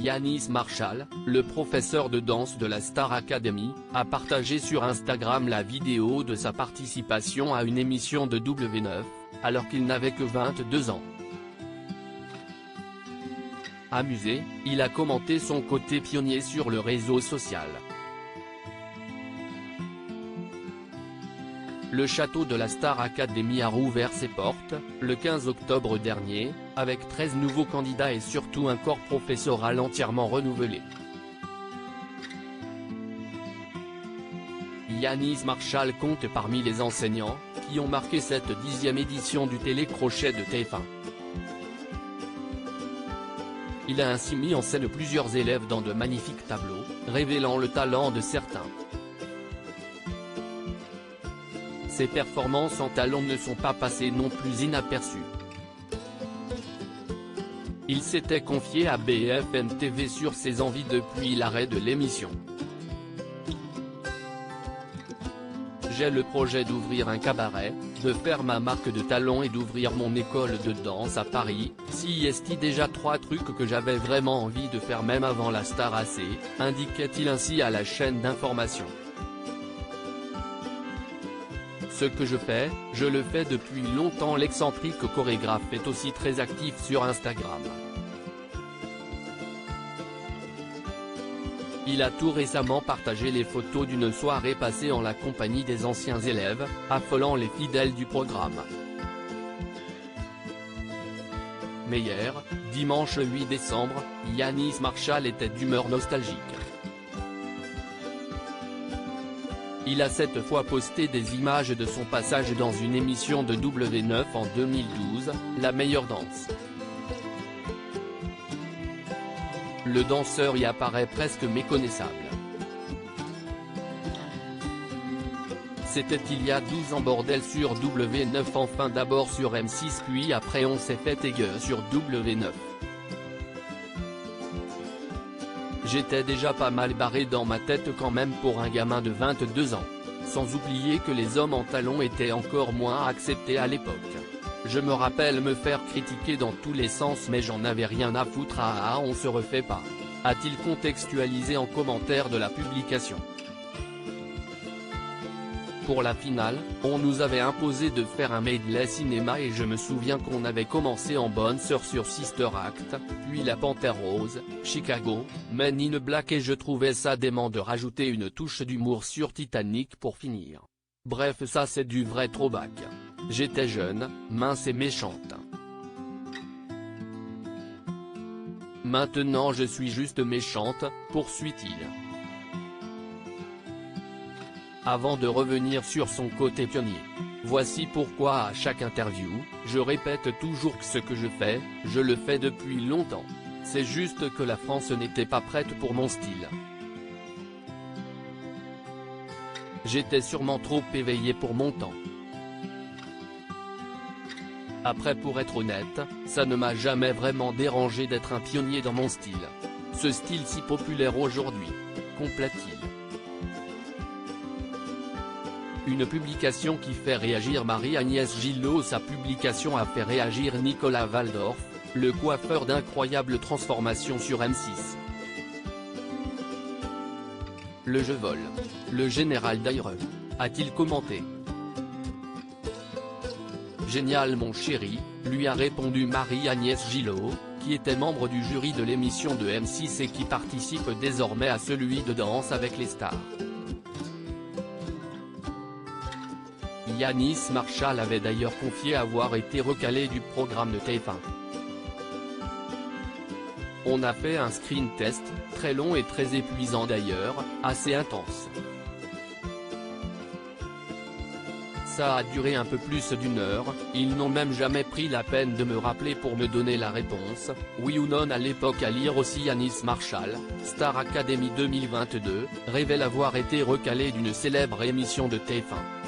Yanis Marshall, le professeur de danse de la Star Academy, a partagé sur Instagram la vidéo de sa participation à une émission de W9, alors qu'il n'avait que 22 ans. Amusé, il a commenté son côté pionnier sur le réseau social. Le château de la Star Academy a rouvert ses portes, le 15 octobre dernier, avec 13 nouveaux candidats et surtout un corps professoral entièrement renouvelé. Yanis Marshall compte parmi les enseignants, qui ont marqué cette 10e édition du télécrochet de TF1. Il a ainsi mis en scène plusieurs élèves dans de magnifiques tableaux, révélant le talent de certains. Ses performances en talons ne sont pas passées non plus inaperçues. Il s'était confié à BFM TV sur ses envies depuis l'arrêt de l'émission. J'ai le projet d'ouvrir un cabaret, de faire ma marque de talons et d'ouvrir mon école de danse à Paris, si est déjà 3 trucs que j'avais vraiment envie de faire même avant la Star AC, indiquait-il ainsi à la chaîne d'information. Ce que je le fais depuis longtemps. L'excentrique chorégraphe est aussi très actif sur Instagram. Il a tout récemment partagé les photos d'une soirée passée en la compagnie des anciens élèves, affolant les fidèles du programme. Mais hier, dimanche 8 décembre, Yanis Marshall était d'humeur nostalgique. Il a cette fois posté des images de son passage dans une émission de W9 en 2012, La meilleure danse. Le danseur y apparaît presque méconnaissable. C'était il y a 12 ans bordel sur W9, enfin d'abord sur M6 puis après on s'est fait égueux sur W9. J'étais déjà pas mal barré dans ma tête quand même pour un gamin de 22 ans, sans oublier que les hommes en talons étaient encore moins acceptés à l'époque. Je me rappelle me faire critiquer dans tous les sens mais j'en avais rien à foutre. On se refait pas, a-t-il contextualisé en commentaire de la publication. Pour la finale, on nous avait imposé de faire un medley cinéma et je me souviens qu'on avait commencé en bonne sœur sur Sister Act, puis La Panthère Rose, Chicago, Men in Black et je trouvais ça dément de rajouter une touche d'humour sur Titanic pour finir. Bref, ça c'est du vrai throwback. J'étais jeune, mince et méchante. Maintenant je suis juste méchante, poursuit-il. Avant de revenir sur son côté pionnier. Voici pourquoi à chaque interview, je répète toujours que ce que je fais, je le fais depuis longtemps. C'est juste que la France n'était pas prête pour mon style. J'étais sûrement trop éveillé pour mon temps. Après pour être honnête, ça ne m'a jamais vraiment dérangé d'être un pionnier dans mon style. Ce style si populaire aujourd'hui, complète-t-il. Une publication qui fait réagir Marie-Agnès Gillot. Sa publication a fait réagir Nicolas Valdorf, le coiffeur d'incroyables transformations sur M6. Le je vole. Le général Daire, a-t-il commenté. Génial mon chéri, lui a répondu Marie-Agnès Gillot, qui était membre du jury de l'émission de M6 et qui participe désormais à celui de Danse avec les stars. Yanis Marshall avait d'ailleurs confié avoir été recalé du programme de TF1. On a fait un screen test, très long et très épuisant d'ailleurs, assez intense. Ça a duré un peu plus d'1 heure, ils n'ont même jamais pris la peine de me rappeler pour me donner la réponse, oui ou non à l'époque. À lire aussi Yanis Marshall, Star Academy 2022, révèle avoir été recalé d'une célèbre émission de TF1.